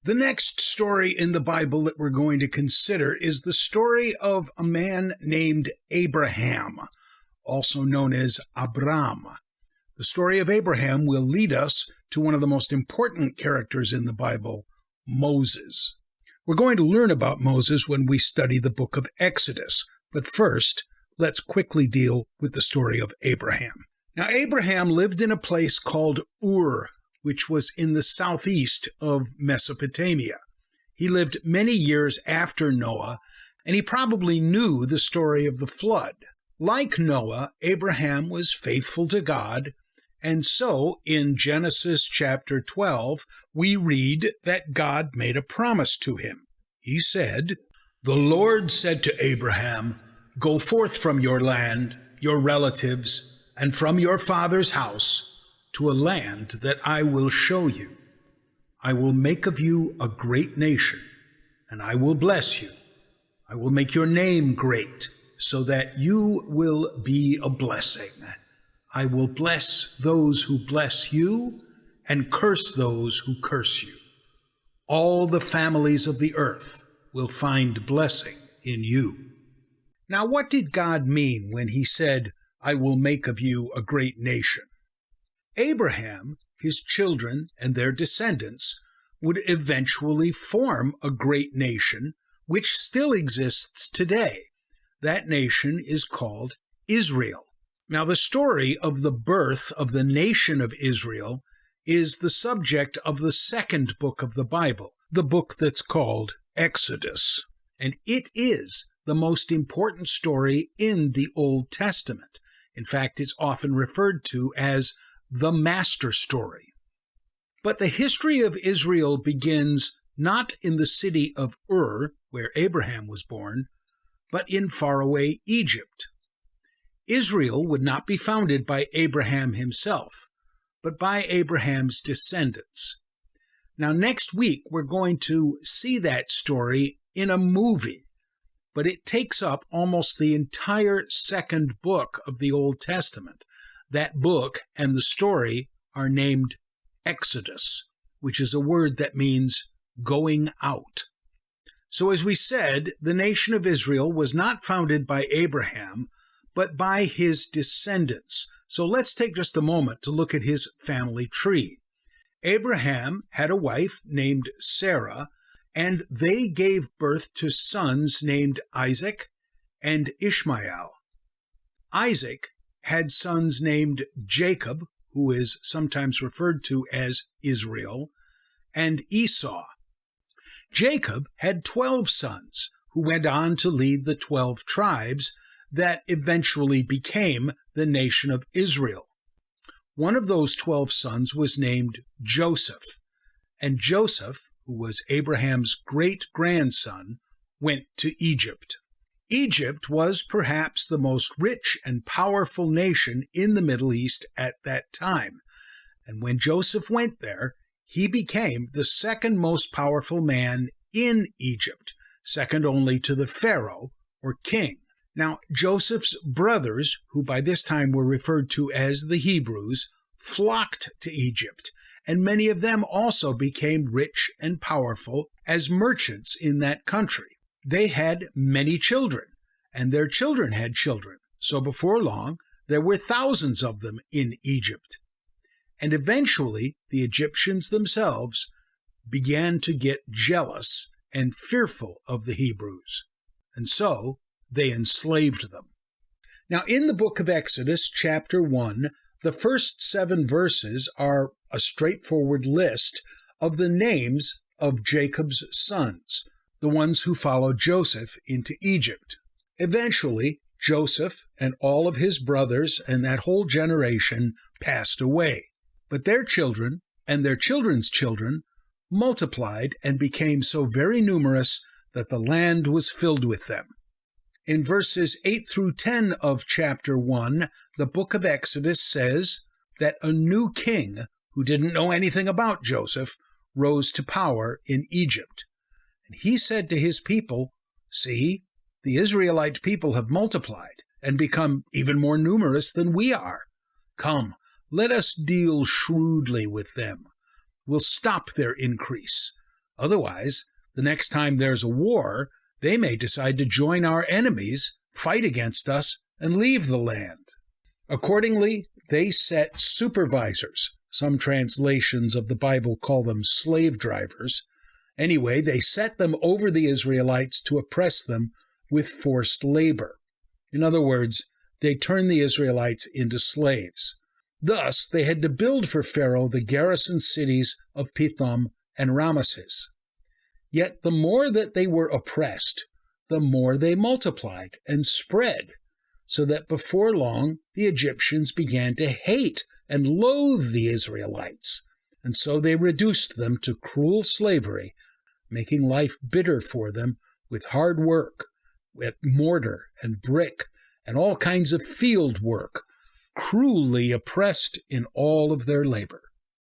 The next story in the Bible that we're going to consider is the story of a man named Abraham, also known as Abram. The story of Abraham will lead us to one of the most important characters in the Bible, Moses. We're going to learn about Moses when we study the book of Exodus, but first, let's quickly deal with the story of Abraham. Now, Abraham lived in a place called Ur, which was in the southeast of Mesopotamia. He lived many years after Noah, and he probably knew the story of the flood. Like Noah, Abraham was faithful to God, and so in Genesis chapter 12, we read that God made a promise to him. He said, "The Lord said to Abraham, 'Go forth from your land, your relatives, and from your father's house, to a land that I will show you. I will make of you a great nation, and I will bless you. I will make your name great, so that you will be a blessing. I will bless those who bless you, and curse those who curse you. All the families of the earth will find blessing in you.'" Now, what did God mean when he said, "I will make of you a great nation"? Abraham, his children, and their descendants would eventually form a great nation which still exists today. That nation is called Israel. Now, the story of the birth of the nation of Israel is the subject of the second book of the Bible, the book that's called Exodus. And it is the most important story in the Old Testament. In fact, it's often referred to as the master story. But the history of Israel begins not in the city of Ur, where Abraham was born, but in faraway Egypt. Israel would not be founded by Abraham himself, but by Abraham's descendants. Now, next week, we're going to see that story in a movie, but it takes up almost the entire second book of the Old Testament. That book and the story are named Exodus, which is a word that means going out. So as we said, the nation of Israel was not founded by Abraham, but by his descendants. So let's take just a moment to look at his family tree. Abraham had a wife named Sarah, and they gave birth to sons named Isaac and Ishmael. Isaac had sons named Jacob, who is sometimes referred to as Israel, and Esau. Jacob had 12 sons, who went on to lead the 12 tribes that eventually became the nation of Israel. One of those 12 sons was named Joseph, and Joseph, who was Abraham's great-grandson, went to Egypt. Egypt was perhaps the most rich and powerful nation in the Middle East at that time, and when Joseph went there, he became the second most powerful man in Egypt, second only to the Pharaoh, or king. Now, Joseph's brothers, who by this time were referred to as the Hebrews, flocked to Egypt, and many of them also became rich and powerful as merchants in that country. They had many children, and their children had children, so before long there were thousands of them in Egypt. And eventually the Egyptians themselves began to get jealous and fearful of the Hebrews, and so they enslaved them. Now, in the book of Exodus, chapter 1, the first 7 verses are a straightforward list of the names of Jacob's sons, the ones who followed Joseph into Egypt. Eventually, Joseph and all of his brothers and that whole generation passed away, but their children and their children's children multiplied and became so very numerous that the land was filled with them. In verses 8 through 10 of chapter 1, the book of Exodus says that a new king who didn't know anything about Joseph rose to power in Egypt. And he said to his people, "See, the Israelite people have multiplied and become even more numerous than we are. Come, let us deal shrewdly with them. We'll stop their increase. Otherwise, the next time there's a war, they may decide to join our enemies, fight against us, and leave the land. Accordingly, they set supervisors. Some translations of the Bible call them slave drivers. Anyway, they set them over the Israelites to oppress them with forced labor. In other words, they turned the Israelites into slaves. Thus, they had to build for Pharaoh the garrison cities of Pithom and Ramesses. Yet the more that they were oppressed, the more they multiplied and spread, so that before long the Egyptians began to hate and loathe the Israelites, and so they reduced them to cruel slavery, making life bitter for them with hard work, with mortar and brick and all kinds of field work, cruelly oppressed in all of their labor.